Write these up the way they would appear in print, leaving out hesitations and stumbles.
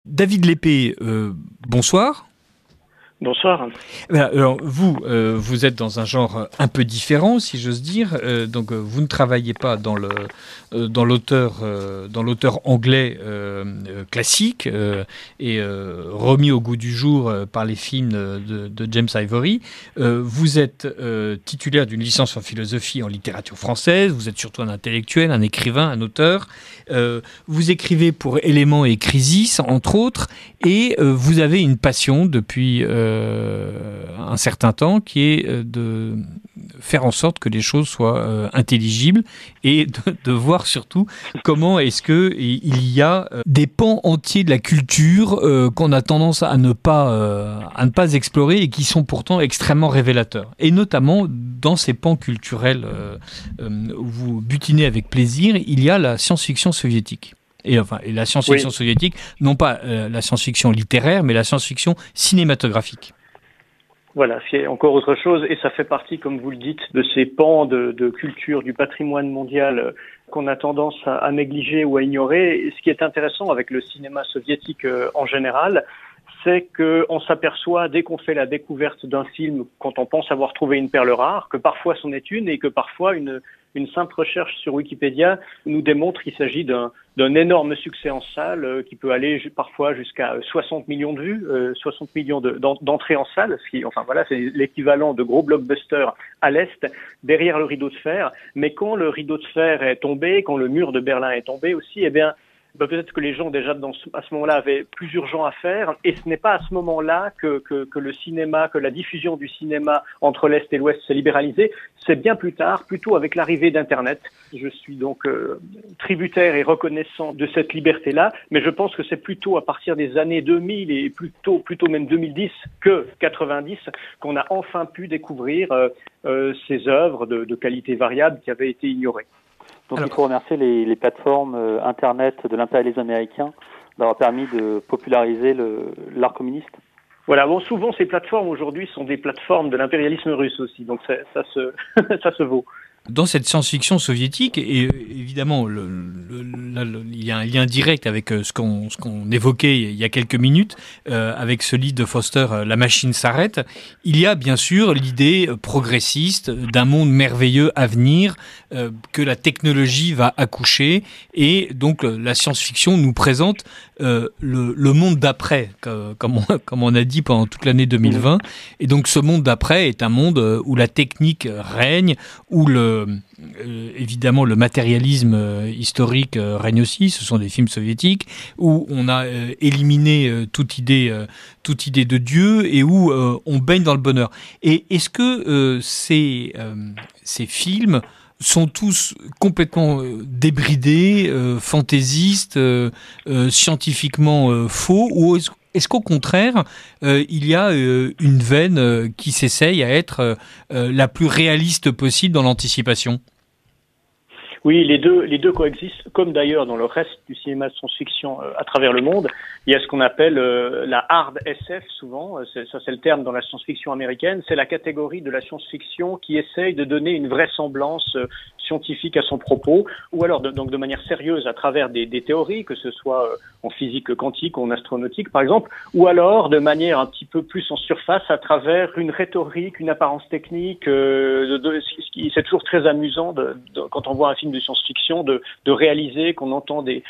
David Lépée, bonsoir. Bonsoir. Alors vous êtes dans un genre un peu différent, si j'ose dire. Donc vous ne travaillez pas dans l'auteur anglais classique et remis au goût du jour par les films de James Ivory. Vous êtes titulaire d'une licence en philosophie et en littérature française. Vous êtes surtout un intellectuel, un écrivain, un auteur. Vous écrivez pour Éléments et Crisis, entre autres, et vous avez une passion depuis un certain temps, qui est de faire en sorte que les choses soient intelligibles et de voir surtout comment est-ce qu'il y a des pans entiers de la culture qu'on a tendance à ne pas explorer et qui sont pourtant extrêmement révélateurs. Et notamment dans ces pans culturels où vous butinez avec plaisir, il y a la science-fiction soviétique. Et la science-fiction soviétique, non pas la science-fiction littéraire, mais la science-fiction cinématographique. Voilà, c'est encore autre chose, et ça fait partie, comme vous le dites, de ces pans de culture, du patrimoine mondial qu'on a tendance à négliger ou à ignorer. Et ce qui est intéressant avec le cinéma soviétique en général, c'est qu'on s'aperçoit, dès qu'on fait la découverte d'un film, quand on pense avoir trouvé une perle rare, que parfois c'en est une, et que parfois une simple recherche sur Wikipédia nous démontre qu'il s'agit d'un énorme succès en salle qui peut aller parfois jusqu'à 60 millions de vues, 60 millions d'entrées en salle, ce qui, c'est l'équivalent de gros blockbusters à l'Est, derrière le rideau de fer. Mais quand le rideau de fer est tombé, quand le mur de Berlin est tombé aussi, peut-être que les gens déjà à ce moment-là avaient plus urgent à faire, et ce n'est pas à ce moment-là que le cinéma, que la diffusion du cinéma entre l'Est et l'Ouest s'est libéralisée. C'est bien plus tard, plutôt avec l'arrivée d'Internet. Je suis donc tributaire et reconnaissant de cette liberté-là, mais je pense que c'est plutôt à partir des années 2000 et plutôt même 2010 que 90 qu'on a enfin pu découvrir ces œuvres de qualité variable qui avaient été ignorées. Donc il faut remercier les plateformes Internet de l'impérialisme américain d'avoir permis de populariser l'art communiste. Voilà, souvent ces plateformes aujourd'hui sont des plateformes de l'impérialisme russe aussi, donc ça se vaut. Dans cette science-fiction soviétique, et évidemment, il y a un lien direct avec ce qu'on évoquait il y a quelques minutes, avec ce livre de Foster, La machine s'arrête. Il y a bien sûr l'idée progressiste d'un monde merveilleux à venir, que la technologie va accoucher, et donc la science-fiction nous présente le monde d'après, comme on a dit pendant toute l'année 2020. Et donc ce monde d'après est un monde où la technique règne, où évidemment le matérialisme historique règne aussi. Ce sont des films soviétiques où on a éliminé toute idée de Dieu et où on baigne dans le bonheur. Et est-ce que ces films sont tous complètement débridés, fantaisistes, scientifiquement faux, ou est-ce qu'au contraire, il y a une veine qui s'essaye à être la plus réaliste possible dans l'anticipation ? Oui, les deux coexistent, comme d'ailleurs dans le reste du cinéma de science-fiction à travers le monde. Il y a ce qu'on appelle la hard SF, souvent, c'est le terme dans la science-fiction américaine, c'est la catégorie de la science-fiction qui essaye de donner une vraisemblance scientifique à son propos, ou alors donc de manière sérieuse à travers des théories, que ce soit en physique quantique ou en astronautique par exemple, ou alors de manière un petit peu plus en surface à travers une rhétorique, une apparence technique. C'est toujours très amusant quand on voit un film de science-fiction de réaliser qu'on entend des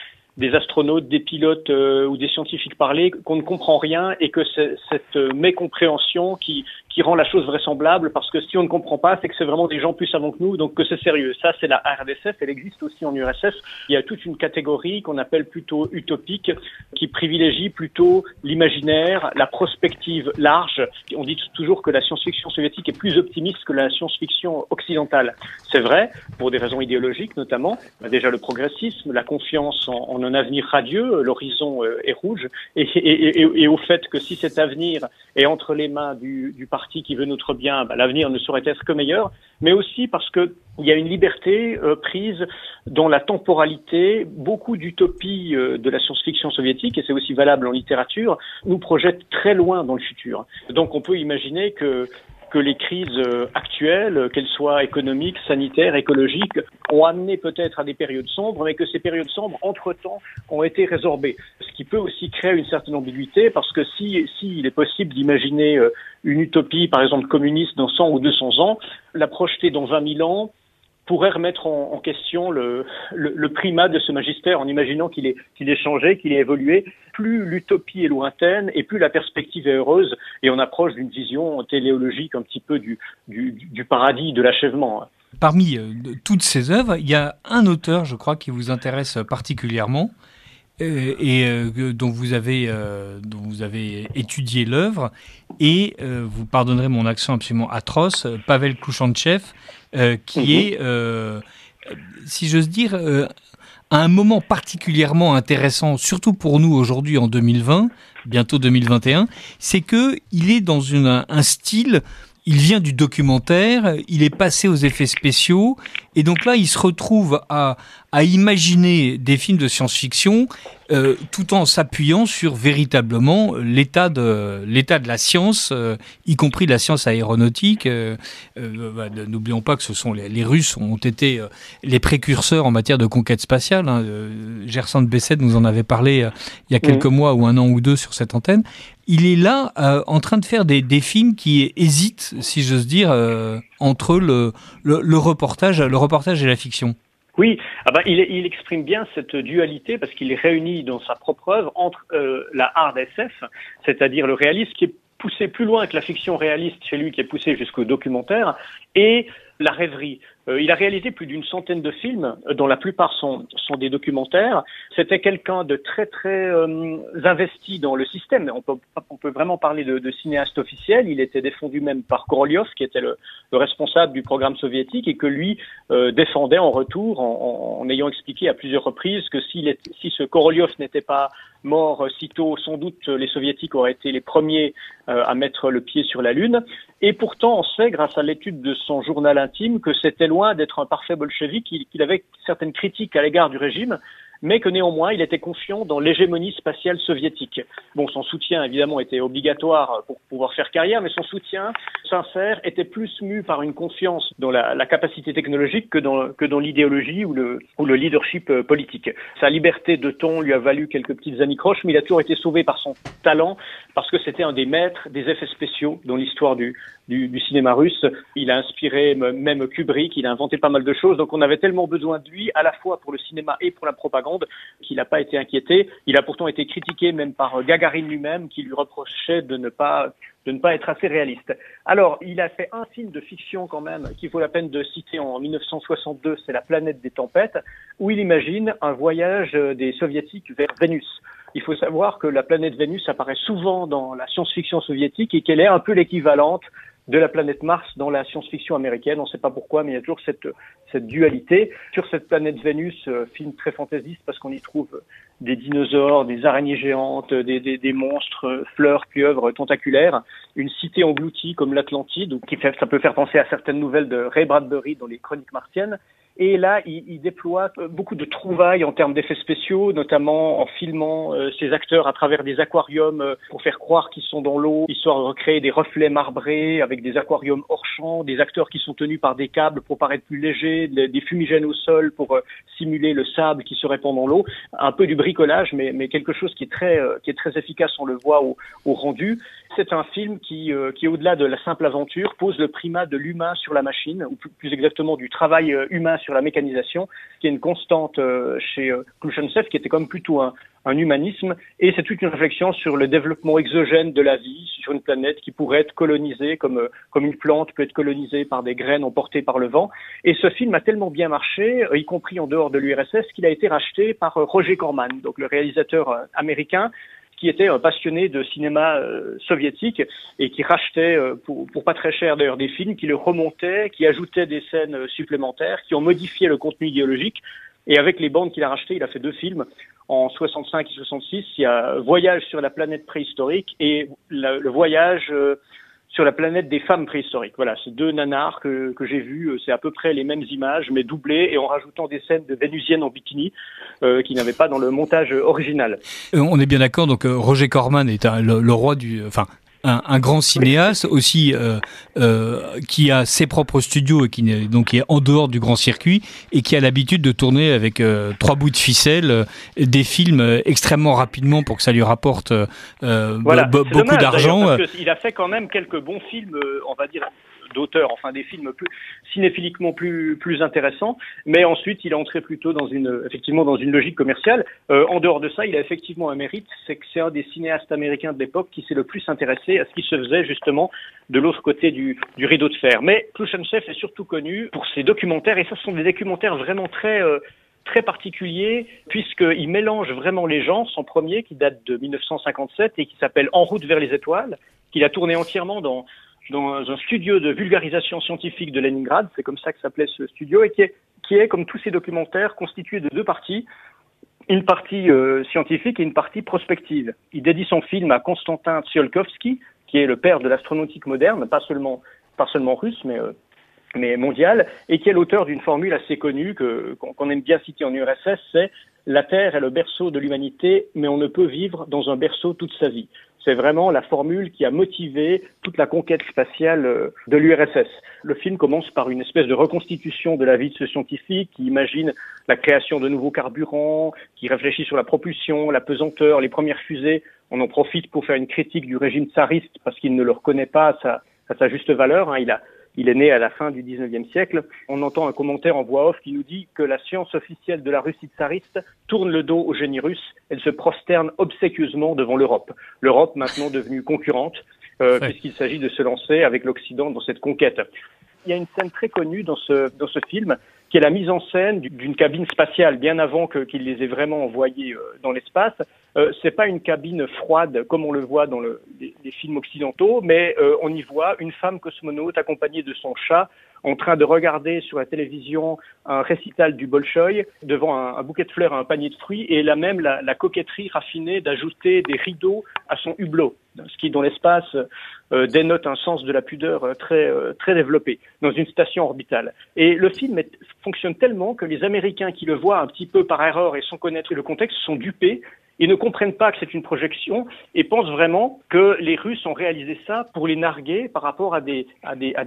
astronautes, des pilotes ou des scientifiques parler, qu'on ne comprend rien, et que c'est cette mécompréhension qui rend la chose vraisemblable, parce que si on ne comprend pas, c'est que c'est vraiment des gens plus savants que nous, donc que c'est sérieux. Ça, c'est la RDSF, elle existe aussi en URSS. Il y a toute une catégorie qu'on appelle plutôt utopique, qui privilégie plutôt l'imaginaire, la prospective large. On dit toujours que la science-fiction soviétique est plus optimiste que la science-fiction occidentale. C'est vrai, pour des raisons idéologiques notamment. Déjà le progressisme, la confiance en un avenir radieux, l'horizon est rouge, et au fait que si cet avenir est entre les mains du parti qui veut notre bien, l'avenir ne saurait être que meilleur, mais aussi parce que il y a une liberté prise dans la temporalité. Beaucoup d'utopies de la science-fiction soviétique, et c'est aussi valable en littérature, nous projettent très loin dans le futur. Donc on peut imaginer que que les crises actuelles, qu'elles soient économiques, sanitaires, écologiques, ont amené peut-être à des périodes sombres, mais que ces périodes sombres, entre-temps, ont été résorbées. Ce qui peut aussi créer une certaine ambiguïté, parce que s'il est possible d'imaginer une utopie, par exemple communiste, dans 100 ou 200 ans, la projeter dans 20 000 ans pourrait remettre en question le primat de ce magistère en imaginant qu'il est changé, qu'il est évolué. Plus l'utopie est lointaine et plus la perspective est heureuse et on approche d'une vision téléologique un petit peu du paradis, de l'achèvement. Parmi toutes ces œuvres, il y a un auteur, je crois, qui vous intéresse particulièrement dont vous avez étudié l'œuvre et vous pardonnerez mon accent absolument atroce, Pavel Klouchantchev, qui est, si j'ose dire, à un moment particulièrement intéressant, surtout pour nous aujourd'hui en 2020, bientôt 2021, c'est que il est dans un style. Il vient du documentaire, il est passé aux effets spéciaux, et donc là, il se retrouve à imaginer des films de science-fiction tout en s'appuyant sur véritablement l'état de la science, y compris la science aéronautique. N'oublions pas que ce sont les Russes ont été les précurseurs en matière de conquête spatiale. Gerson Bessed nous en avait parlé il y a quelques mois ou un an ou deux sur cette antenne. Il est là en train de faire des films qui hésitent, si j'ose dire, entre le reportage et la fiction. Oui, il exprime bien cette dualité parce qu'il est réuni dans sa propre œuvre entre la hard SF, c'est-à-dire le réalisme qui est poussé plus loin que la fiction réaliste chez lui, qui est poussé jusqu'au documentaire, et la rêverie. Il a réalisé plus d'une centaine de films, dont la plupart sont des documentaires. C'était quelqu'un de très très investi dans le système. On peut vraiment parler de cinéaste officiel. Il était défendu même par Korolev, qui était le responsable du programme soviétique, et que lui défendait en retour, en ayant expliqué à plusieurs reprises que si ce Korolev n'était pas mort sitôt, sans doute les soviétiques auraient été les premiers à mettre le pied sur la Lune. Et pourtant, on sait, grâce à l'étude de son journal intime, que c'était loin d'être un parfait bolchevique, qu'il avait certaines critiques à l'égard du régime, mais que néanmoins, il était confiant dans l'hégémonie spatiale soviétique. Bon, son soutien, évidemment, était obligatoire pour pouvoir faire carrière, mais son soutien sincère était plus mu par une confiance dans la capacité technologique que dans l'idéologie ou le leadership politique. Sa liberté de ton lui a valu quelques petites anicroches, mais il a toujours été sauvé par son talent, parce que c'était un des maîtres des effets spéciaux dans l'histoire du cinéma russe. Il a inspiré même Kubrick, il a inventé pas mal de choses, donc on avait tellement besoin de lui, à la fois pour le cinéma et pour la propagande, qu'il n'a pas été inquiété. Il a pourtant été critiqué même par Gagarine lui-même, qui lui reprochait de ne pas être assez réaliste. Alors, il a fait un film de fiction quand même, qu'il vaut la peine de citer en 1962, c'est La planète des tempêtes, où il imagine un voyage des soviétiques vers Vénus. Il faut savoir que la planète Vénus apparaît souvent dans la science-fiction soviétique et qu'elle est un peu l'équivalente de la planète Mars dans la science-fiction américaine. On ne sait pas pourquoi, mais il y a toujours cette dualité. Sur cette planète Vénus, film très fantaisiste parce qu'on y trouve des dinosaures, des araignées géantes, des monstres, fleurs, pieuvres, tentaculaires, une cité engloutie comme l'Atlantide, ça peut faire penser à certaines nouvelles de Ray Bradbury dans les Chroniques martiennes. Et là, il déploie beaucoup de trouvailles en termes d'effets spéciaux, notamment en filmant ses acteurs à travers des aquariums pour faire croire qu'ils sont dans l'eau, histoire de recréer des reflets marbrés avec des aquariums hors champ, des acteurs qui sont tenus par des câbles pour paraître plus légers, des fumigènes au sol pour simuler le sable qui se répand dans l'eau. Un peu du bricolage, mais quelque chose qui est très efficace, on le voit au rendu. C'est un film qui au-delà de la simple aventure, pose le primat de l'humain sur la machine, ou plus exactement du travail humain sur la mécanisation, qui est une constante chez Klouchantchev, qui était comme plutôt un humanisme, et c'est toute une réflexion sur le développement exogène de la vie sur une planète qui pourrait être colonisée comme une plante peut être colonisée par des graines emportées par le vent. Et ce film a tellement bien marché, y compris en dehors de l'URSS, qu'il a été racheté par Roger Corman, donc le réalisateur américain, qui était un passionné de cinéma soviétique et qui rachetait pour pas très cher d'ailleurs des films, qui le remontaient, qui ajoutaient des scènes supplémentaires, qui ont modifié le contenu idéologique. Et avec les bandes qu'il a rachetées, il a fait 2 films en 65 et 66. Il y a Voyage sur la planète préhistorique et le voyage sur la planète des femmes préhistoriques. Voilà, c'est 2 nanars que j'ai vus. C'est à peu près les mêmes images, mais doublées et en rajoutant des scènes de vénusiennes en bikini qui n'avaient pas dans le montage original. On est bien d'accord. Donc Roger Corman est le roi du. Enfin, un grand cinéaste aussi qui a ses propres studios et qui est en dehors du grand circuit et qui a l'habitude de tourner avec 3 bouts de ficelle des films extrêmement rapidement pour que ça lui rapporte beaucoup d'argent. Parce qu'il a fait quand même quelques bons films, on va dire, d'auteur, enfin des films cinéphiliquement plus intéressants, mais ensuite il est entré plutôt dans une logique commerciale. En dehors de ça, il a effectivement un mérite, c'est que c'est un des cinéastes américains de l'époque qui s'est le plus intéressé à ce qui se faisait justement de l'autre côté du rideau de fer. Mais Khrouchtchev est surtout connu pour ses documentaires, et ça, ce sont des documentaires vraiment très particulier, puisqu'il mélange vraiment les genres. Son premier, qui date de 1957 et qui s'appelle En route vers les étoiles, qu'il a tourné entièrement dans un studio de vulgarisation scientifique de Leningrad, c'est comme ça que s'appelait ce studio, et qui est, comme tous ces documentaires, constitué de 2 parties. Une partie scientifique et une partie prospective. Il dédie son film à Konstantin Tsiolkovsky, qui est le père de l'astronautique moderne, pas seulement russe, mais mondial, et qui est l'auteur d'une formule assez connue qu'on aime bien citer en URSS, c'est « La Terre est le berceau de l'humanité, mais on ne peut vivre dans un berceau toute sa vie ». C'est vraiment la formule qui a motivé toute la conquête spatiale de l'URSS. Le film commence par une espèce de reconstitution de la vie de ce scientifique qui imagine la création de nouveaux carburants, qui réfléchit sur la propulsion, la pesanteur, les premières fusées. On en profite pour faire une critique du régime tsariste parce qu'il ne le reconnaît pas à sa juste valeur. Il est né à la fin du 19e siècle. On entend un commentaire en voix off qui nous dit que la science officielle de la Russie tsariste tourne le dos au génie russe. Elle se prosterne obséquieusement devant l'Europe. L'Europe maintenant devenue concurrente, puisqu'il s'agit de se lancer avec l'Occident dans cette conquête. Il y a une scène très connue dans ce film qui est la mise en scène d'une cabine spatiale bien avant qu'il les ait vraiment envoyés dans l'espace. C'est pas une cabine froide comme on le voit dans les films occidentaux, mais on y voit une femme cosmonaute accompagnée de son chat en train de regarder sur la télévision un récital du Bolchoï devant un bouquet de fleurs et un panier de fruits, et là même la coquetterie raffinée d'ajouter des rideaux à son hublot, ce qui dans l'espace dénote un sens de la pudeur très développé dans une station orbitale. Et le film fonctionne tellement que les Américains qui le voient un petit peu par erreur et sans connaître le contexte sont dupés et ne comprennent pas que c'est une projection et pensent vraiment que les Russes ont réalisé ça pour les narguer par rapport à des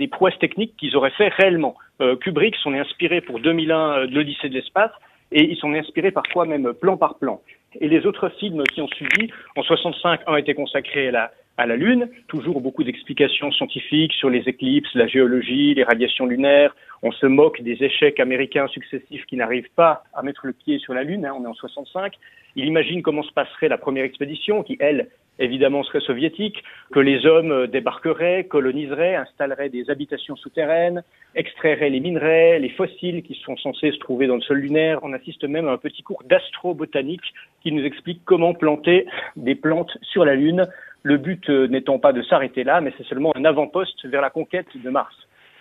prouesses techniques qu'ils auraient fait réellement. Kubrick s'en est inspiré pour 2001 de l'Odyssée de l'espace, et ils s'en est inspiré parfois même plan par plan. Et les autres films qui ont suivi, en 65, un était consacré à la Lune, toujours beaucoup d'explications scientifiques sur les éclipses, la géologie, les radiations lunaires. On se moque des échecs américains successifs qui n'arrivent pas à mettre le pied sur la Lune, on est en 65. Il imagine comment se passerait la première expédition, qui, elle, évidemment serait soviétique, que les hommes débarqueraient, coloniseraient, installeraient des habitations souterraines, extrairaient les minerais, les fossiles qui sont censés se trouver dans le sol lunaire. On assiste même à un petit cours d'astrobotanique qui nous explique comment planter des plantes sur la Lune, le but n'étant pas de s'arrêter là, mais c'est seulement un avant-poste vers la conquête de Mars.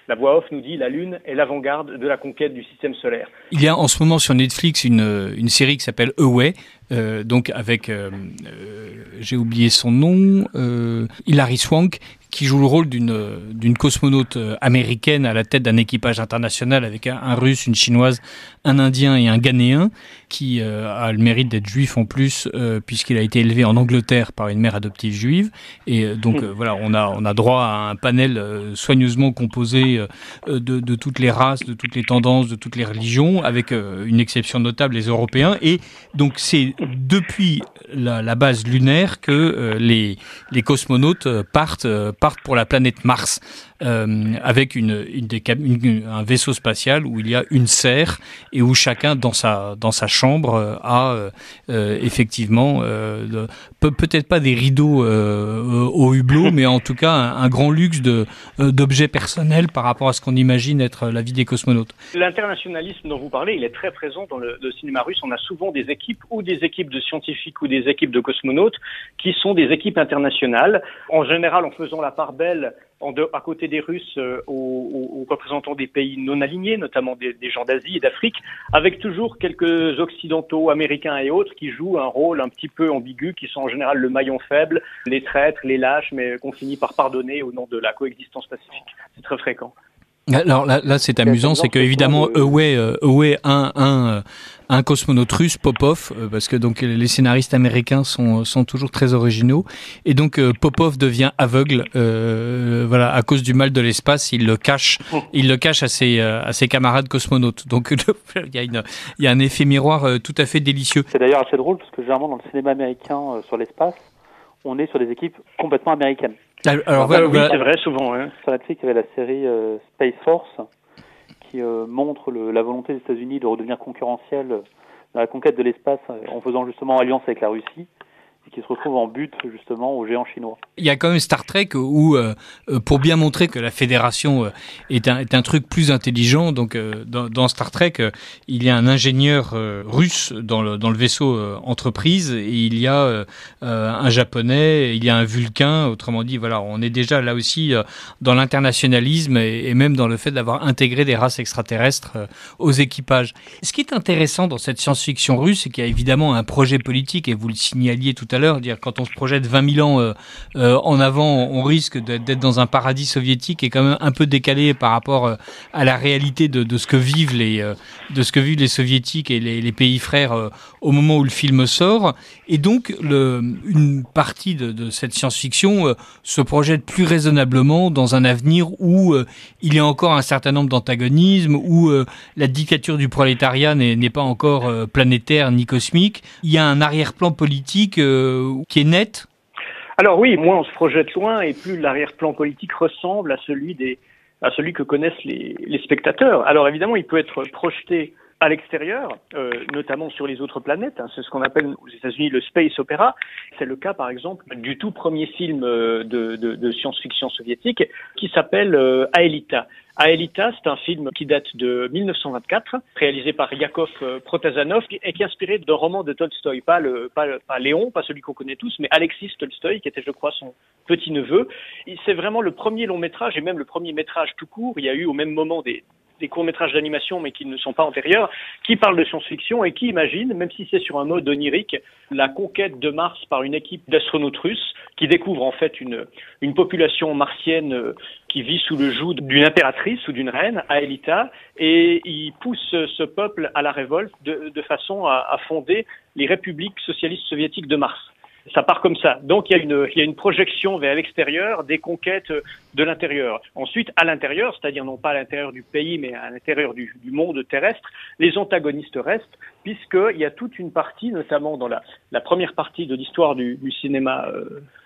La voix off nous dit la Lune est l'avant-garde de la conquête du système solaire. Il y a en ce moment sur Netflix une série qui s'appelle Away, donc avec, j'ai oublié son nom, Hilary Swank, qui joue le rôle d'une cosmonaute américaine à la tête d'un équipage international avec un Russe, une Chinoise, un Indien et un Ghanéen, qui a le mérite d'être juif en plus, puisqu'il a été élevé en Angleterre par une mère adoptive juive. Et donc voilà, on a droit à un panel soigneusement composé de toutes les races, de toutes les tendances, de toutes les religions, avec une exception notable, les Européens. Et donc c'est depuis la base lunaire que les cosmonautes partent pour la planète Mars, avec un vaisseau spatial où il y a une serre et où chacun dans sa chambre a effectivement peut-être pas des rideaux au hublot, mais en tout cas un grand luxe d'objets personnels par rapport à ce qu'on imagine être la vie des cosmonautes. L'internationalisme dont vous parlez, il est très présent dans le cinéma russe. On a souvent des équipes de scientifiques ou des équipes de cosmonautes qui sont des équipes internationales, en général en faisant la part belle à côté des Russes aux représentants des pays non alignés, notamment des gens d'Asie et d'Afrique, avec toujours quelques occidentaux, américains et autres qui jouent un rôle un petit peu ambigu, qui sont en général le maillon faible, les traîtres, les lâches, mais qu'on finit par pardonner au nom de la coexistence pacifique. C'est très fréquent. Alors là c'est amusant, c'est que évidemment Away a un cosmonaute russe, Popov, parce que donc les scénaristes américains sont toujours très originaux. Et donc Popov devient aveugle, voilà, à cause du mal de l'espace. Il le cache à ses camarades cosmonautes. Donc il y a un effet miroir tout à fait délicieux. C'est d'ailleurs assez drôle parce que généralement dans le cinéma américain sur l'espace, on est sur des équipes complètement américaines. Alors oui, c'est vrai, souvent. Hein. Sur Netflix, il y avait la série Space Force qui montre la volonté des États-Unis de redevenir concurrentiel dans la conquête de l'espace en faisant justement alliance avec la Russie et qui se retrouve en butte justement aux géants chinois. Il y a quand même Star Trek où, pour bien montrer que la Fédération est un truc plus intelligent, donc dans Star Trek, il y a un ingénieur russe dans le vaisseau Entreprise, et il y a un Japonais, il y a un Vulcain. Autrement dit, voilà, on est déjà là aussi dans l'internationalisme et même dans le fait d'avoir intégré des races extraterrestres aux équipages. Ce qui est intéressant dans cette science-fiction russe, c'est qu'il y a évidemment un projet politique, et vous le signaliez tout à l'heure, dire quand on se projette 20 000 ans en avant, on risque d'être dans un paradis soviétique et quand même un peu décalé par rapport à la réalité de ce que vivent les soviétiques et les pays frères au moment où le film sort. Et donc une partie de cette science-fiction se projette plus raisonnablement dans un avenir où il y a encore un certain nombre d'antagonismes, où la dictature du prolétariat n'est pas encore planétaire ni cosmique. Il y a un arrière-plan politique qui est net. Alors oui, moins on se projette loin et plus l'arrière-plan politique ressemble à celui que connaissent les spectateurs. Alors évidemment, il peut être projeté à l'extérieur, notamment sur les autres planètes. Hein, c'est ce qu'on appelle aux États-Unis le space opera. C'est le cas, par exemple, du tout premier film de science-fiction soviétique qui s'appelle Aelita. Aelita, c'est un film qui date de 1924, réalisé par Yakov Protazanov et qui est inspiré d'un roman de Tolstoï, pas Léon, pas celui qu'on connaît tous, mais Alexis Tolstoï, qui était, je crois, son petit-neveu. C'est vraiment le premier long métrage et même le premier métrage tout court. Il y a eu au même moment des courts-métrages d'animation, mais qui ne sont pas antérieurs, qui parlent de science-fiction et qui imaginent, même si c'est sur un mode onirique, la conquête de Mars par une équipe d'astronautes russes qui découvre en fait une population martienne qui vit sous le joug d'une impératrice ou d'une reine, Aelita, et ils poussent ce peuple à la révolte de façon à fonder les républiques socialistes soviétiques de Mars. Ça part comme ça. Donc il y a une projection vers l'extérieur des conquêtes de l'intérieur. Ensuite, à l'intérieur, c'est-à-dire non pas à l'intérieur du pays, mais à l'intérieur du monde terrestre, les antagonistes restent, puisqu'il y a toute une partie, notamment dans la première partie de l'histoire du cinéma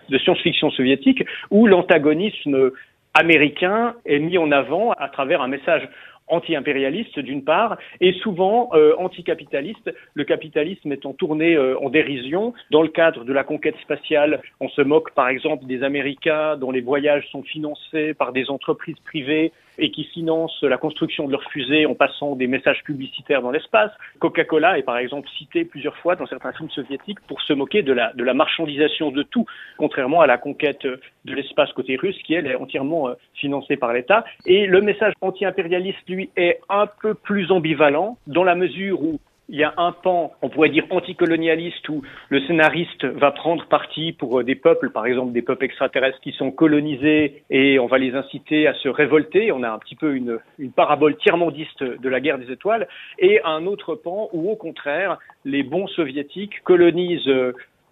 de science-fiction soviétique, où l'antagonisme américain est mis en avant à travers un message anti-impérialiste d'une part, et souvent anticapitaliste, le capitalisme étant tourné en dérision. Dans le cadre de la conquête spatiale, on se moque par exemple des Américains dont les voyages sont financés par des entreprises privées et qui financent la construction de leurs fusées en passant des messages publicitaires dans l'espace. Coca-Cola est par exemple cité plusieurs fois dans certains films soviétiques pour se moquer de la marchandisation de tout, contrairement à la conquête de l'espace côté russe qui, elle, est entièrement financée par l'État. Et le message anti-impérialiste, lui, est un peu plus ambivalent dans la mesure où il y a un pan, on pourrait dire anticolonialiste, où le scénariste va prendre parti pour des peuples, par exemple des peuples extraterrestres qui sont colonisés, et on va les inciter à se révolter. On a un petit peu une parabole tiers-mondiste de la guerre des étoiles, et un autre pan où, au contraire, les bons soviétiques colonisent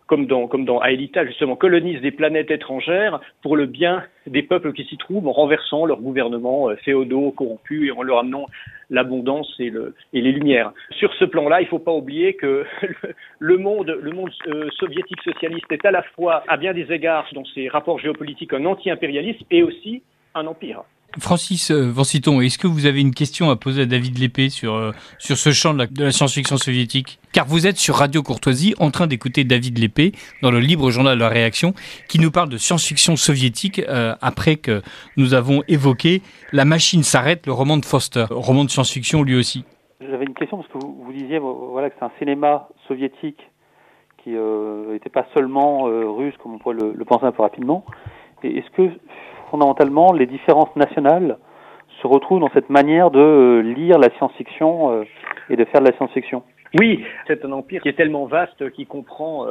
comme dans Aelita, justement, colonisent des planètes étrangères pour le bien des peuples qui s'y trouvent, en renversant leurs gouvernements féodaux, corrompus, et en leur amenant l'abondance et les lumières. Sur ce plan-là, il ne faut pas oublier que le monde soviétique socialiste est à la fois, à bien des égards, dans ses rapports géopolitiques, un anti-impérialiste et aussi un empire. Francis Vanciton, est-ce que vous avez une question à poser à David Lépée sur ce champ de la science-fiction soviétique ? Car vous êtes sur Radio Courtoisie en train d'écouter David Lépée dans le libre journal de la réaction qui nous parle de science-fiction soviétique après que nous avons évoqué La machine s'arrête, le roman de Foster, roman de science-fiction lui aussi. J'avais une question parce que vous disiez que c'est un cinéma soviétique qui n'était pas seulement russe comme on pourrait le penser un peu rapidement. Et est-ce que fondamentalement, les différences nationales se retrouvent dans cette manière de lire la science-fiction et de faire de la science-fiction? Oui, c'est un empire qui est tellement vaste, qui comprend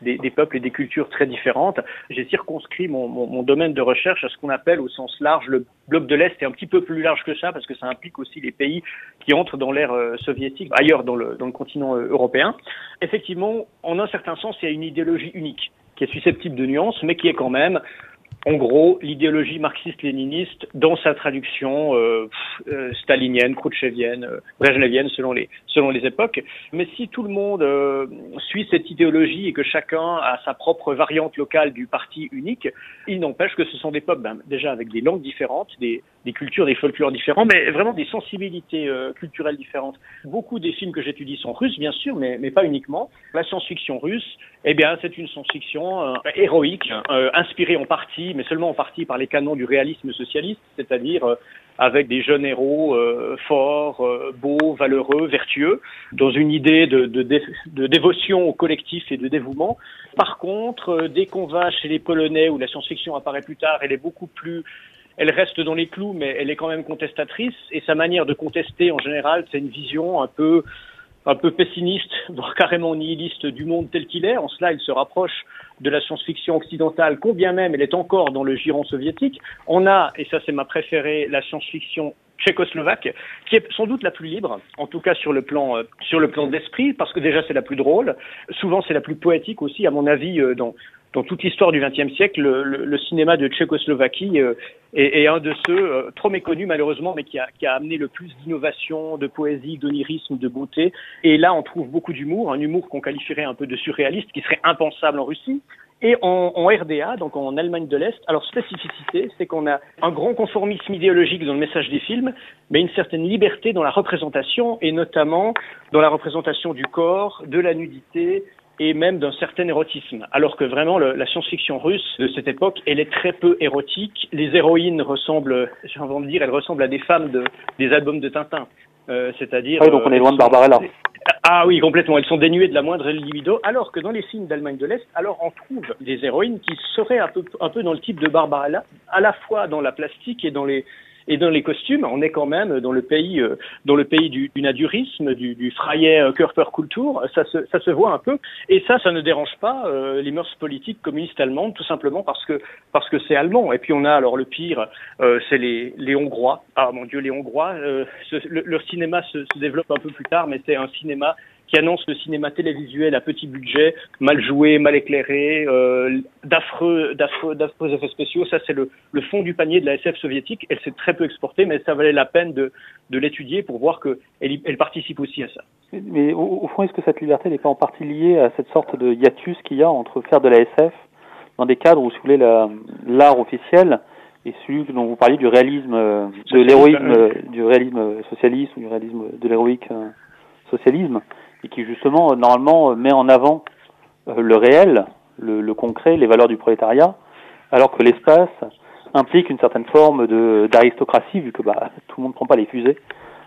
des peuples et des cultures très différentes. J'ai circonscrit mon domaine de recherche à ce qu'on appelle au sens large le bloc de l'Est, est un petit peu plus large que ça parce que ça implique aussi les pays qui entrent dans l'ère soviétique, ailleurs dans le continent européen. Effectivement, en un certain sens, il y a une idéologie unique qui est susceptible de nuances, mais qui est quand même, en gros, l'idéologie marxiste-léniniste dans sa traduction stalinienne, khrouchtchevienne, brejnevienne selon les époques. Mais si tout le monde suit cette idéologie et que chacun a sa propre variante locale du parti unique, il n'empêche que ce sont des peuples déjà avec des langues différentes, des cultures, des folklores différents, mais vraiment des sensibilités culturelles différentes. Beaucoup des films que j'étudie sont russes, bien sûr, mais pas uniquement. La science-fiction russe, eh bien, c'est une science-fiction héroïque, inspirée en partie, mais seulement en partie par les canons du réalisme socialiste, c'est-à-dire avec des jeunes héros forts, beaux, valeureux, vertueux, dans une idée de dévotion au collectif et de dévouement. Par contre, dès qu'on va chez les Polonais, où la science-fiction apparaît plus tard, elle reste dans les clous, mais elle est quand même contestatrice, et sa manière de contester, en général, c'est une vision un peu pessimiste, voire carrément nihiliste du monde tel qu'il est. En cela, il se rapproche de la science-fiction occidentale, combien même elle est encore dans le giron soviétique. On a, et ça c'est ma préférée, la science-fiction tchécoslovaque, qui est sans doute la plus libre, en tout cas sur le plan de l'esprit, parce que déjà c'est la plus drôle, souvent c'est la plus poétique aussi, à mon avis, dans toute l'histoire du XXe siècle, le cinéma de Tchécoslovaquie est un de ceux, trop méconnus malheureusement, mais qui a amené le plus d'innovation, de poésie, d'onirisme, de beauté. Et là, on trouve beaucoup d'humour, un humour qu'on qualifierait un peu de surréaliste, qui serait impensable en Russie. Et en RDA, donc en Allemagne de l'Est, alors spécificité, c'est qu'on a un grand conformisme idéologique dans le message des films, mais une certaine liberté dans la représentation, et notamment dans la représentation du corps, de la nudité, et même d'un certain érotisme. Alors que vraiment, la science-fiction russe de cette époque, elle est très peu érotique. Les héroïnes ressemblent, j'ai envie de dire, elles ressemblent à des femmes des albums de Tintin. C'est-à-dire... Oui, donc on est loin de Barbarella. Ah oui, complètement. Elles sont dénuées de la moindre libido. Alors que dans les films d'Allemagne de l'Est, alors on trouve des héroïnes qui seraient un peu dans le type de Barbarella, à la fois dans la plastique et dans les costumes. On est quand même dans le pays du naturisme, du freie Körperkultur. Ça se voit un peu. Et ça ne dérange pas les mœurs politiques communistes allemandes, tout simplement parce que c'est allemand. Et puis on a alors le pire, c'est les Hongrois. Ah mon Dieu, les Hongrois. Leur cinéma se développe un peu plus tard, mais c'est un cinéma qui annonce le cinéma télévisuel à petit budget, mal joué, mal éclairé, d'affreux effets spéciaux. Ça, c'est le fond du panier de la SF soviétique. Elle s'est très peu exportée, mais ça valait la peine de l'étudier pour voir qu'elle participe aussi à ça. Mais au fond, est-ce que cette liberté n'est pas en partie liée à cette sorte de hiatus qu'il y a entre faire de la SF dans des cadres où, si vous voulez, l'art officiel et celui dont vous parliez du réalisme, de l'héroïsme, du réalisme socialiste ou du réalisme de l'héroïque socialisme, et qui justement, normalement, met en avant le réel, le concret, les valeurs du prolétariat, alors que l'espace implique une certaine forme d'aristocratie, vu que tout le monde ne prend pas les fusées,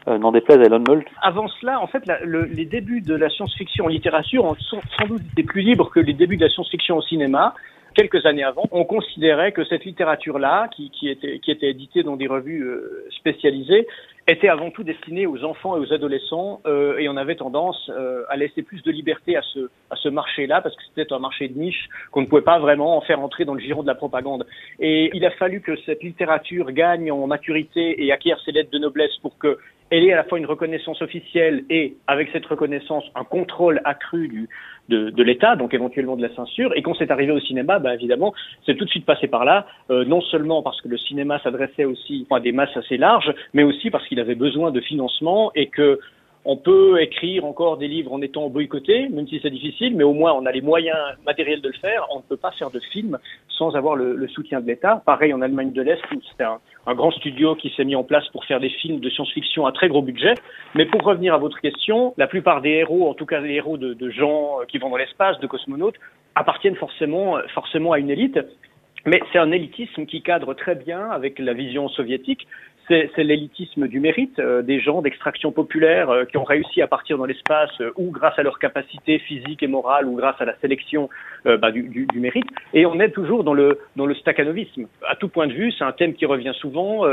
n'en déplaise à Elon Musk. Avant cela, en fait, les débuts de la science-fiction en littérature sont sans doute été plus libres que les débuts de la science-fiction au cinéma. Quelques années avant, on considérait que cette littérature-là, qui était éditée dans des revues spécialisées, était avant tout destinée aux enfants et aux adolescents, et on avait tendance à laisser plus de liberté à ce marché-là, parce que c'était un marché de niche qu'on ne pouvait pas vraiment en faire entrer dans le giron de la propagande. Et il a fallu que cette littérature gagne en maturité et acquiert ses lettres de noblesse pour que elle ait à la fois une reconnaissance officielle et, avec cette reconnaissance, un contrôle accru de l'État, donc éventuellement de la censure. Et quand c'est arrivé au cinéma, évidemment, c'est tout de suite passé par là, non seulement parce que le cinéma s'adressait aussi à des masses assez larges, mais aussi parce qu'il avait besoin de financement et que on peut écrire encore des livres en étant boycotté, même si c'est difficile, mais au moins on a les moyens matériels de le faire. On ne peut pas faire de film sans avoir le soutien de l'État. Pareil en Allemagne de l'Est, où c'était un grand studio qui s'est mis en place pour faire des films de science-fiction à très gros budget. Mais pour revenir à votre question, la plupart des héros, en tout cas les héros de gens qui vont dans l'espace, de cosmonautes, appartiennent forcément à une élite. Mais c'est un élitisme qui cadre très bien avec la vision soviétique, c'est l'élitisme du mérite, des gens d'extraction populaire qui ont réussi à partir dans l'espace ou grâce à leur capacité physique et morale ou grâce à la sélection du mérite. Et on est toujours dans le stakhanovisme. À tout point de vue, c'est un thème qui revient souvent,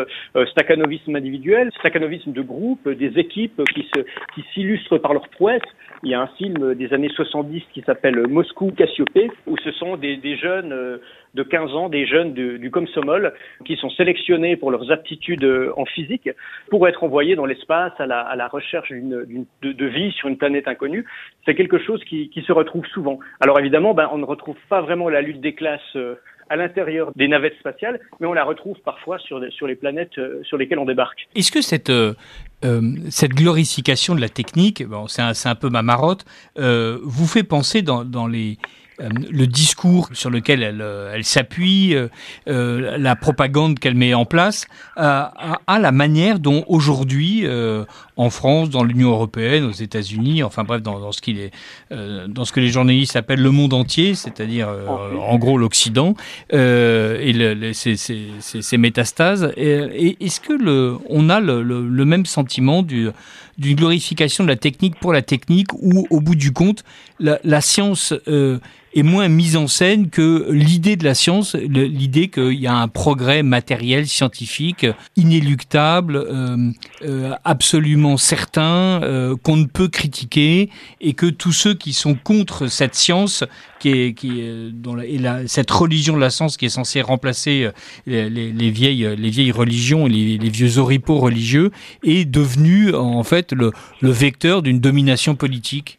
stakhanovisme individuel, stakhanovisme de groupe, des équipes qui s'illustrent par leur prouesse. Il y a un film des années 70 qui s'appelle Moscou Cassiopée, où ce sont des jeunes de 15 ans, des jeunes du Komsomol, qui sont sélectionnés pour leurs aptitudes en physique pour être envoyés dans l'espace à la recherche de vie sur une planète inconnue. C'est quelque chose qui se retrouve souvent. Alors évidemment, on ne retrouve pas vraiment la lutte des classes à l'intérieur des navettes spatiales, mais on la retrouve parfois sur les planètes sur lesquelles on débarque. Est-ce que cette glorification de la technique, c'est un peu ma marotte, vous fait penser dans le discours sur lequel elle s'appuie, la propagande qu'elle met en place, à la manière dont aujourd'hui, en France, dans l'Union européenne, aux États-Unis, enfin bref, dans ce que les journalistes appellent le monde entier, c'est-à-dire en gros l'Occident et ses métastases. Et est-ce que on a le même sentiment d'une glorification de la technique pour la technique, où au bout du compte, la science est moins mise en scène que l'idée de la science, l'idée qu'il y a un progrès matériel, scientifique, inéluctable, absolument certain, qu'on ne peut critiquer, et que tous ceux qui sont contre cette science, cette religion de la science qui est censée remplacer les vieilles religions et les vieux oripeaux religieux, est devenu en fait le vecteur d'une domination politique?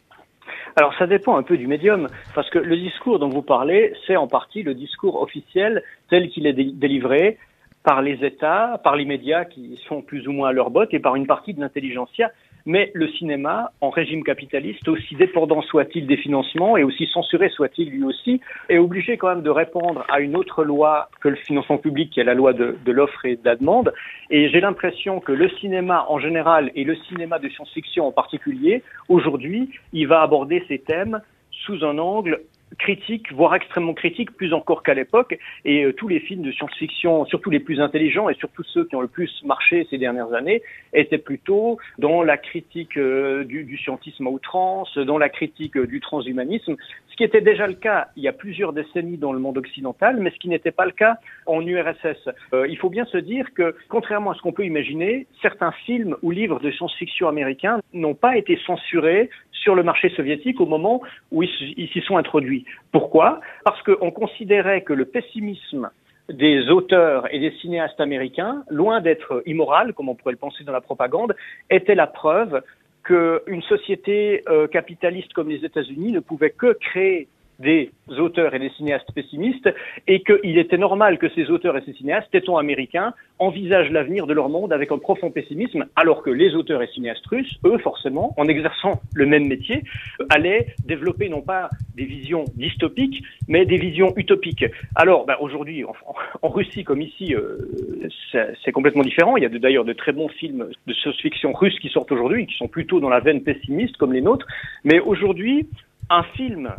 Alors ça dépend un peu du médium, parce que le discours dont vous parlez, c'est en partie le discours officiel tel qu'il est délivré par les États, par les médias qui sont plus ou moins à leur botte et par une partie de l'intelligentsia. Mais le cinéma, en régime capitaliste, aussi dépendant soit-il des financements et aussi censuré soit-il lui aussi, est obligé quand même de répondre à une autre loi que le financement public, qui est la loi de l'offre et de la demande. Et j'ai l'impression que le cinéma en général et le cinéma de science-fiction en particulier, aujourd'hui, il va aborder ces thèmes sous un angle critique, voire extrêmement critique, plus encore qu'à l'époque, et tous les films de science-fiction, surtout les plus intelligents et surtout ceux qui ont le plus marché ces dernières années, étaient plutôt dans la critique du scientisme à outrance, dans la critique du transhumanisme, ce qui était déjà le cas il y a plusieurs décennies dans le monde occidental, mais ce qui n'était pas le cas en URSS. Il faut bien se dire que, contrairement à ce qu'on peut imaginer, certains films ou livres de science-fiction américains n'ont pas été censurés sur le marché soviétique au moment où ils s'y sont introduits. Pourquoi ? Parce qu'on considérait que le pessimisme des auteurs et des cinéastes américains, loin d'être immoral, comme on pourrait le penser dans la propagande, était la preuve qu'une société capitaliste comme les États-Unis ne pouvait que créer des auteurs et des cinéastes pessimistes, et qu'il était normal que ces auteurs et ces cinéastes, étant américains, envisagent l'avenir de leur monde avec un profond pessimisme, alors que les auteurs et cinéastes russes, eux, forcément, en exerçant le même métier, allaient développer non pas des visions dystopiques, mais des visions utopiques. Alors, aujourd'hui, en Russie comme ici, c'est complètement différent. Il y a d'ailleurs de très bons films de science-fiction russes qui sortent aujourd'hui, qui sont plutôt dans la veine pessimiste, comme les nôtres. Mais aujourd'hui, un film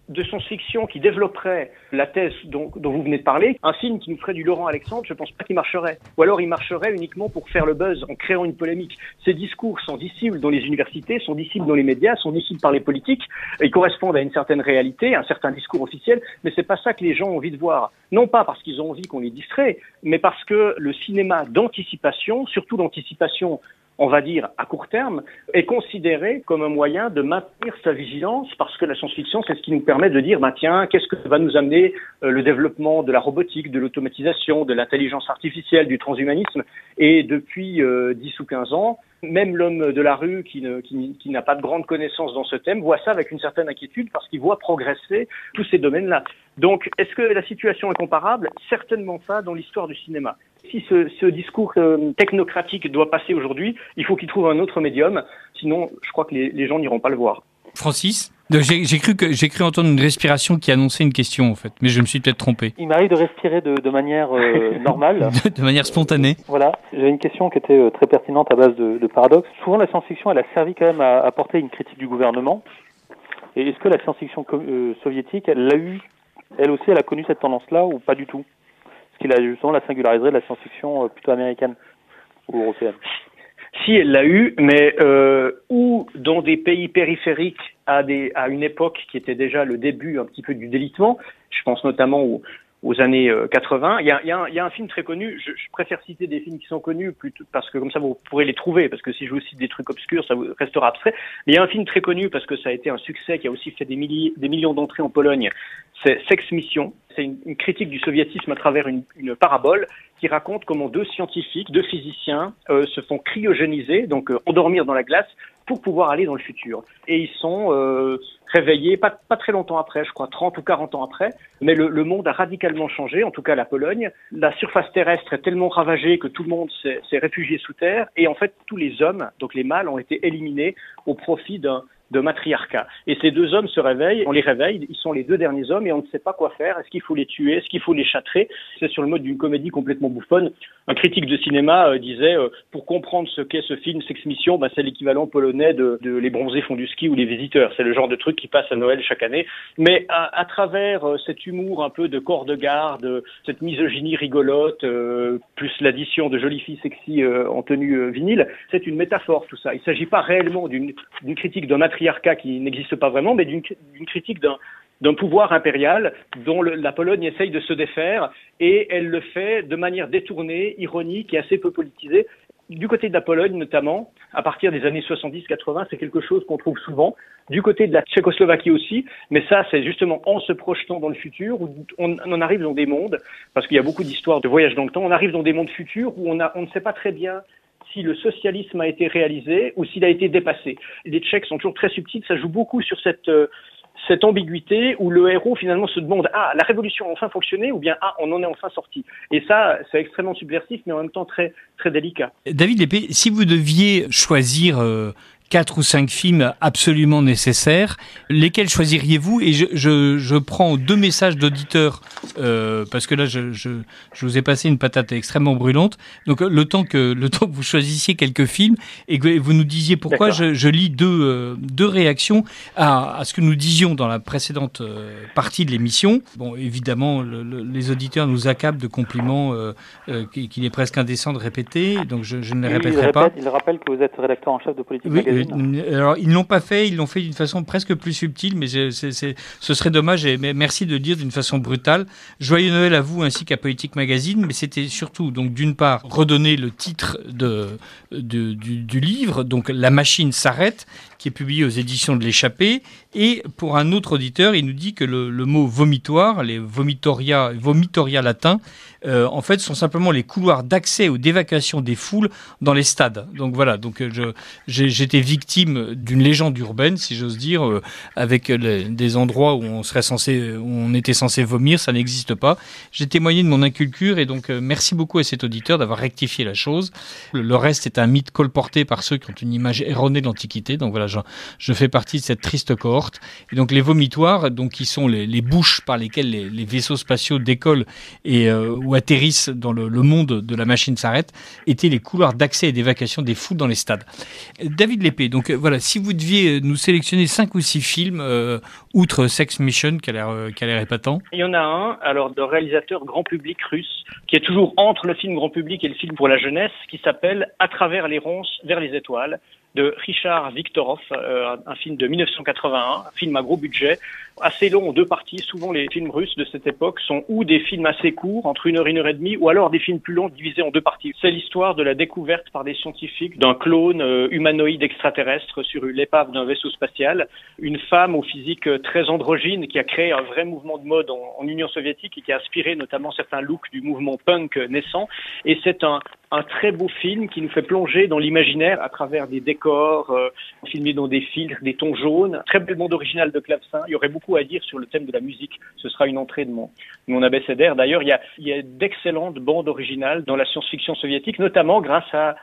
de science-fiction qui développerait la thèse dont vous venez de parler, un film qui nous ferait du Laurent Alexandre, je pense pas qu'il marcherait. Ou alors il marcherait uniquement pour faire le buzz, en créant une polémique. Ces discours sont dissibles dans les universités, sont dissibles dans les médias, sont dissibles par les politiques, ils correspondent à une certaine réalité, à un certain discours officiel, mais c'est pas ça que les gens ont envie de voir. Non pas parce qu'ils ont envie qu'on les distrait, mais parce que le cinéma d'anticipation, surtout d'anticipation, on va dire, à court terme, est considéré comme un moyen de maintenir sa vigilance, parce que la science-fiction, c'est ce qui nous permet de dire, tiens, qu'est-ce que va nous amener le développement de la robotique, de l'automatisation, de l'intelligence artificielle, du transhumanisme. Et depuis 10 ou 15 ans, même l'homme de la rue qui n'a pas de grande connaissance dans ce thème voit ça avec une certaine inquiétude, parce qu'il voit progresser tous ces domaines-là. Donc, est-ce que la situation est comparable ? Certainement pas dans l'histoire du cinéma. Si ce discours technocratique doit passer aujourd'hui, il faut qu'il trouve un autre médium. Sinon, je crois que les gens n'iront pas le voir. Francis ? J'ai cru entendre une respiration qui annonçait une question, en fait, mais je me suis peut-être trompé. Il m'arrive de respirer de manière normale. De manière spontanée. Voilà. J'ai une question qui était très pertinente à base de paradoxes. Souvent, la science-fiction, elle a servi quand même à apporter une critique du gouvernement. Et est-ce que la science-fiction soviétique, elle a connu cette tendance-là ou pas du tout ? Parce qu'il a justement la singularité de la science-fiction plutôt américaine. ou européenne? Si elle l'a eu, mais ou dans des pays périphériques à une époque qui était déjà le début un petit peu du délitement. Je pense notamment aux années 80. Il y a un film très connu. Je préfère citer des films qui sont connus plutôt parce que comme ça vous pourrez les trouver. Parce que si je vous cite des trucs obscurs, ça vous restera abstrait. Mais il y a un film très connu parce que ça a été un succès qui a aussi fait des millions d'entrées en Pologne. C'est Sex Mission. C'est une critique du soviétisme à travers une parabole qui raconte comment deux scientifiques, deux physiciens se font cryogéniser, donc endormir dans la glace pour pouvoir aller dans le futur. Et ils sont réveillés pas très longtemps après, je crois 30 ou 40 ans après, mais le monde a radicalement changé, en tout cas la Pologne. La surface terrestre est tellement ravagée que tout le monde s'est réfugié sous terre et en fait tous les hommes, donc les mâles, ont été éliminés au profit de matriarcat. Et ces deux hommes se réveillent, on les réveille, ils sont les deux derniers hommes et on ne sait pas quoi faire. Est-ce qu'il faut les tuer? Est-ce qu'il faut les châtrer? C'est sur le mode d'une comédie complètement bouffonne. Un critique de cinéma disait, pour comprendre ce qu'est ce film Sex Mission, c'est l'équivalent polonais de Les Bronzés font du ski ou Les Visiteurs. C'est le genre de truc qui passe à Noël chaque année. Mais à travers cet humour un peu de corps de garde, cette misogynie rigolote, plus l'addition de jolies filles sexy en tenue vinyle, c'est une métaphore tout ça. Il ne s'agit pas réellement d'une critique d'un matriarcat qui n'existe pas vraiment, mais d'une critique d'un pouvoir impérial dont la Pologne essaye de se défaire, et elle le fait de manière détournée, ironique et assez peu politisée. Du côté de la Pologne notamment, à partir des années 70-80, c'est quelque chose qu'on trouve souvent. Du côté de la Tchécoslovaquie aussi, mais ça c'est justement en se projetant dans le futur où on en arrive dans des mondes, parce qu'il y a beaucoup d'histoires de voyage dans le temps, on arrive dans des mondes futurs où on ne sait pas très bien si le socialisme a été réalisé ou s'il a été dépassé. Les Tchèques sont toujours très subtils, ça joue beaucoup sur cette ambiguïté où le héros finalement se demande « Ah, la révolution a enfin fonctionné » ou bien « Ah, on en est enfin sorti ». Et ça, c'est extrêmement subversif, mais en même temps très, très délicat. David Lépée, si vous deviez choisir 4 ou 5 films absolument nécessaires, lesquels choisiriez-vous? Et je prends 2 messages d'auditeurs, parce que là, je vous ai passé une patate extrêmement brûlante. Donc, le temps que vous choisissiez quelques films et que vous nous disiez pourquoi, je lis deux réactions à ce que nous disions dans la précédente partie de l'émission. Bon, évidemment, les auditeurs nous accablent de compliments qu'il est presque indécent de répéter, donc je ne les répéterai pas. Il rappelle que vous êtes rédacteur en chef de Politique Magazine. Alors, ils ne l'ont pas fait, ils l'ont fait d'une façon presque plus subtile, mais ce serait dommage, et merci de le dire d'une façon brutale. Joyeux Noël à vous ainsi qu'à Politique Magazine, mais c'était surtout, donc, d'une part, redonner le titre du livre, donc La machine s'arrête, qui est publié aux éditions de l'Échappée, et pour un autre auditeur, il nous dit que le mot vomitoire, les vomitoria latins, en fait, sont simplement les couloirs d'accès ou d'évacuation des foules dans les stades. Donc voilà, j'étais victime d'une légende urbaine, si j'ose dire, avec des endroits où on était censé vomir, ça n'existe pas. J'ai témoigné de mon inculture, et donc merci beaucoup à cet auditeur d'avoir rectifié la chose. Le reste est un mythe colporté par ceux qui ont une image erronée de l'Antiquité. Donc voilà, je fais partie de cette triste cohorte. Et donc les vomitoires, donc qui sont les bouches par lesquelles les vaisseaux spatiaux décollent et ou atterrissent dans le monde de la machine s'arrête, étaient les couloirs d'accès et d'évacuation des foules dans les stades. David Lépée, donc voilà, si vous deviez nous sélectionner 5 ou 6 films, outre Sex Mission, qui a l'air épatant. Il y en a un, alors, de réalisateur grand public russe, qui est toujours entre le film grand public et le film pour la jeunesse, qui s'appelle À travers les ronces vers les étoiles, de Richard Viktorov, un film de 1981, un film à gros budget, assez long en 2 parties. Souvent, les films russes de cette époque sont ou des films assez courts, entre 1 heure et 1 heure et demie, ou alors des films plus longs divisés en 2 parties. C'est l'histoire de la découverte par des scientifiques d'un clone humanoïde extraterrestre sur l'épave d'un vaisseau spatial. Une femme au physique très androgyne qui a créé un vrai mouvement de mode en Union soviétique et qui a inspiré notamment certains looks du mouvement punk naissant. Et c'est un très beau film qui nous fait plonger dans l'imaginaire à travers des décors filmés dans des filtres, des tons jaunes. Très belle bande originale de clavecin. Il y aurait beaucoup à dire sur le thème de la musique. Ce sera une entrée de mon abécédaire. D'ailleurs, il y a d'excellentes bandes originales dans la science-fiction soviétique, notamment grâce à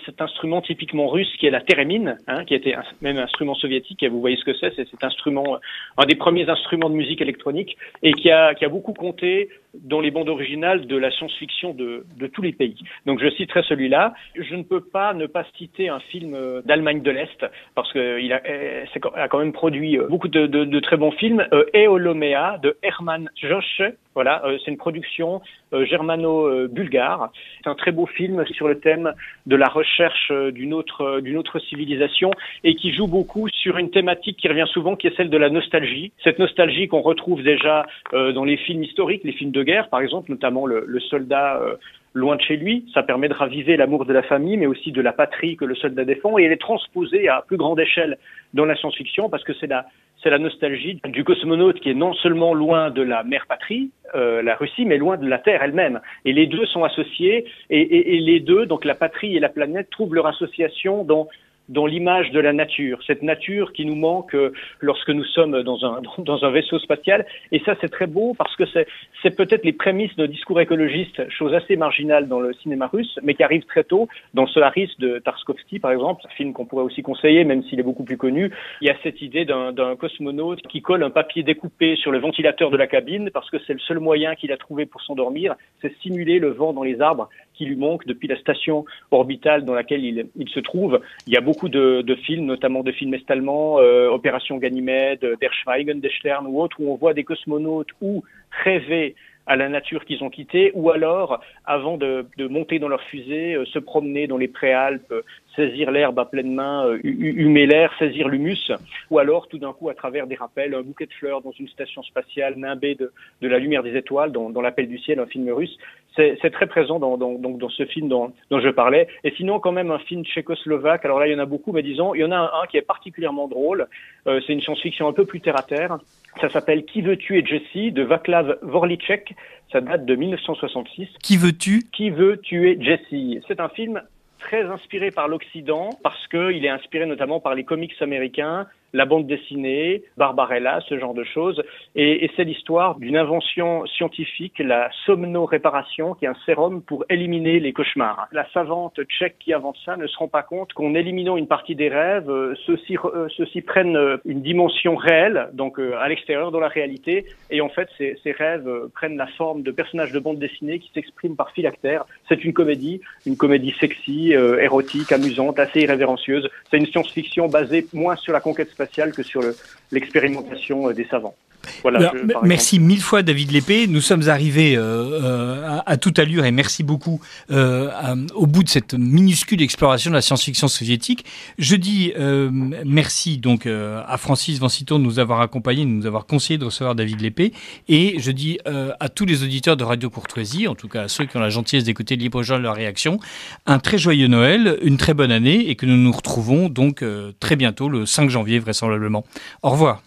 cet instrument typiquement russe qui est la thérémine, qui était même un instrument soviétique, et vous voyez ce que c'est cet instrument, un des premiers instruments de musique électronique, et qui a beaucoup compté dans les bandes originales de la science-fiction de tous les pays. Donc je citerai celui-là. Je ne peux pas ne pas citer un film d'Allemagne de l'Est, parce qu'il a quand même produit beaucoup de très bons films. Eolomea de Hermann Josse. Voilà, c'est une production germano-bulgare. C'est un très beau film sur le thème de la recherche d'une autre civilisation et qui joue beaucoup sur une thématique qui revient souvent, qui est celle de la nostalgie. Cette nostalgie qu'on retrouve déjà dans les films historiques, les films de guerre, par exemple, notamment le soldat loin de chez lui. Ça permet de raviver l'amour de la famille, mais aussi de la patrie que le soldat défend. Et elle est transposée à plus grande échelle dans la science-fiction parce que c'est la nostalgie du cosmonaute qui est non seulement loin de la mère patrie, la Russie, mais loin de la Terre elle-même. Et les deux sont associés, et les deux, donc la patrie et la planète, trouvent leur association dans l'image de la nature, cette nature qui nous manque lorsque nous sommes dans un vaisseau spatial. Et ça, c'est très beau parce que c'est peut-être les prémices d'un discours écologiste, chose assez marginale dans le cinéma russe, mais qui arrive très tôt. Dans Solaris de Tarkovsky, par exemple, un film qu'on pourrait aussi conseiller, même s'il est beaucoup plus connu, il y a cette idée d'un cosmonaute qui colle un papier découpé sur le ventilateur de la cabine parce que c'est le seul moyen qu'il a trouvé pour s'endormir, c'est simuler le vent dans les arbres qui lui manque depuis la station orbitale dans laquelle il se trouve. Il y a beaucoup de films, notamment de films est-allemands, Opération Ganymède, Der Schweigen des Sterne ou autres, où on voit des cosmonautes ou rêver à la nature qu'ils ont quittée, ou alors, avant de monter dans leur fusée, se promener dans les préalpes, saisir l'herbe à pleine main, humer l'air, saisir l'humus, ou alors, tout d'un coup, à travers des rappels, un bouquet de fleurs dans une station spatiale nimbée de la lumière des étoiles, dans L'Appel du ciel, un film russe. C'est très présent dans ce film dont je parlais. Et sinon, quand même, un film tchécoslovaque. Alors là, il y en a beaucoup, mais disons, il y en a un qui est particulièrement drôle. C'est une science-fiction un peu plus terre à terre. Ça s'appelle Qui veut tuer Jessie de Václav Vorlicek. Ça date de 1966. Qui veut tuer Jessie. C'est un film très inspiré par l'Occident parce qu'il est inspiré notamment par les comics américains, la bande dessinée, Barbarella, ce genre de choses. Et c'est l'histoire d'une invention scientifique, la somnoréparation, qui est un sérum pour éliminer les cauchemars. La savante tchèque qui invente ça ne se rend pas compte qu'en éliminant une partie des rêves, ceux-ci prennent une dimension réelle, donc à l'extérieur, dans la réalité. Et en fait, ces rêves prennent la forme de personnages de bande dessinée qui s'expriment par phylactère. C'est une comédie sexy, érotique, amusante, assez irrévérencieuse. C'est une science-fiction basée moins sur la conquête spatiale que sur l'expérimentation des savants. Voilà, merci mille fois David Lépée. Nous sommes arrivés à toute allure et merci beaucoup au bout de cette minuscule exploration de la science-fiction soviétique. Je dis merci donc à Francis Vancito de nous avoir accompagnés, de nous avoir conseillé de recevoir David Lépée, et je dis à tous les auditeurs de Radio Courtoisie, en tout cas à ceux qui ont la gentillesse d'écouter Libre-Jean leur réaction, un très joyeux Noël, une très bonne année et que nous nous retrouvons donc très bientôt le 5 janvier vraisemblablement. Au revoir.